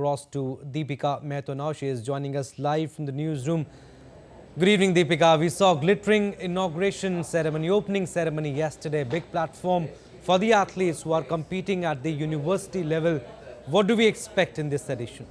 across to Deepika Mehta now. She is joining us live from the newsroom. Good evening, Deepika. We saw glittering inauguration ceremony, opening ceremony yesterday. Big platform for the athletes who are competing at the university level. What do we expect in this edition?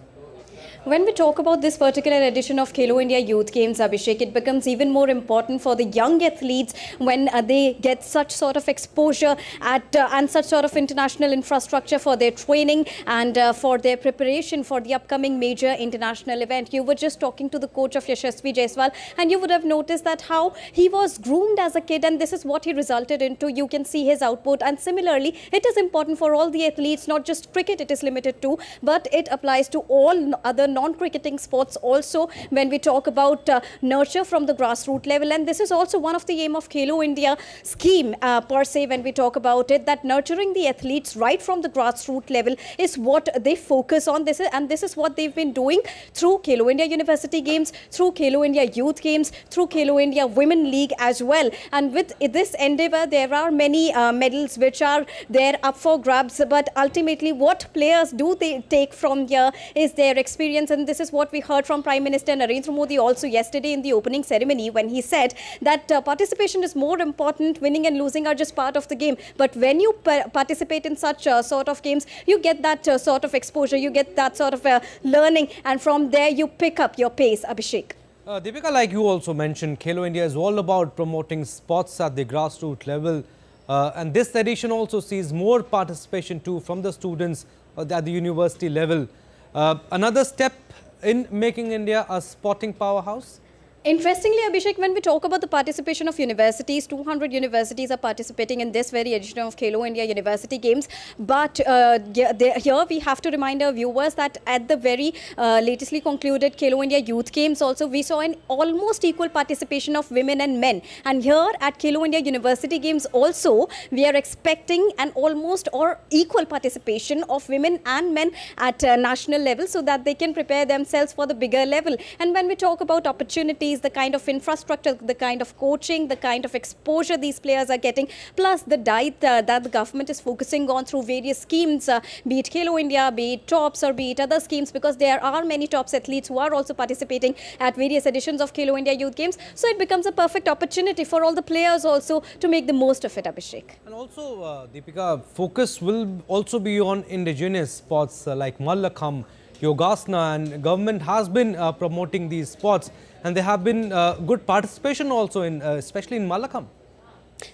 When we talk about this particular edition of Khelo India Youth Games, Abhishek, it becomes even more important for the young athletes when they get such sort of exposure and such sort of international infrastructure for their training and for their preparation for the upcoming major international event. You were just talking to the coach of Yashasvi Jaiswal and you would have noticed that how he was groomed as a kid and this is what he resulted into. You can see his output, and similarly, it is important for all the athletes, not just cricket it is limited to, but it applies to all other non-cricketing sports also when we talk about nurture from the grassroots level. And this is also one of the aim of Khelo India scheme per se when we talk about it, that nurturing the athletes right from the grassroots level is what they focus on. This is what they've been doing through Khelo India University Games, through Khelo India Youth Games, through Khelo India Women League as well. And with this endeavor, there are many medals which are there up for grabs, but ultimately what players do they take from here is their experience. And this is what we heard from Prime Minister Narendra Modi also yesterday in the opening ceremony when he said that participation is more important. Winning and losing are just part of the game. But when you participate in such sort of games, you get that sort of exposure, you get that sort of learning, and from there you pick up your pace, Abhishek. Deepika, like you also mentioned, Khelo India is all about promoting sports at the grassroots level. And this edition also sees more participation too from the students at the university level. Another step in making India a sporting powerhouse? Interestingly, Abhishek, when we talk about the participation of universities, 200 universities are participating in this very edition of Khelo India University Games. But here we have to remind our viewers that at the very latestly concluded Khelo India Youth Games also, we saw an almost equal participation of women and men. And here at Khelo India University Games also, we are expecting an almost or equal participation of women and men at national level so that they can prepare themselves for the bigger level. And when we talk about opportunities, the kind of infrastructure, the kind of coaching, the kind of exposure these players are getting, plus the diet that the government is focusing on through various schemes, be it Khelo India, be it TOPS or be it other schemes, because there are many TOPS athletes who are also participating at various editions of Khelo India Youth Games. So it becomes a perfect opportunity for all the players also to make the most of it, Abhishek. And also, Deepika, focus will also be on indigenous sports like Mallakhambh, Yogasana, and government has been promoting these sports, and there have been good participation also in especially in Mallakhambh.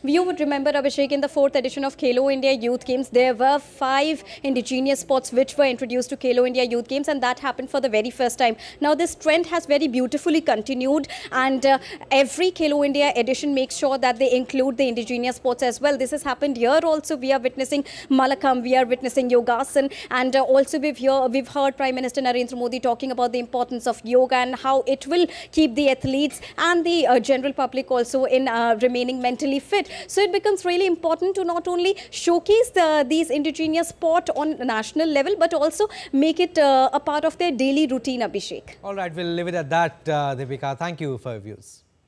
You would remember, Abhishek, in the 4th edition of Khelo India Youth Games, there were 5 indigenous sports which were introduced to Khelo India Youth Games, and that happened for the very first time. Now, this trend has very beautifully continued, and every Khelo India edition makes sure that they include the indigenous sports as well. This has happened here also. We are witnessing Mallakhambh, we are witnessing Yogasana, and also we've heard Prime Minister Narendra Modi talking about the importance of yoga and how it will keep the athletes and the general public also in remaining mentally fit. So it becomes really important to not only showcase these indigenous sport on national level, but also make it a part of their daily routine, Abhishek. All right, we'll leave it at that, Deepika. Thank you for your views.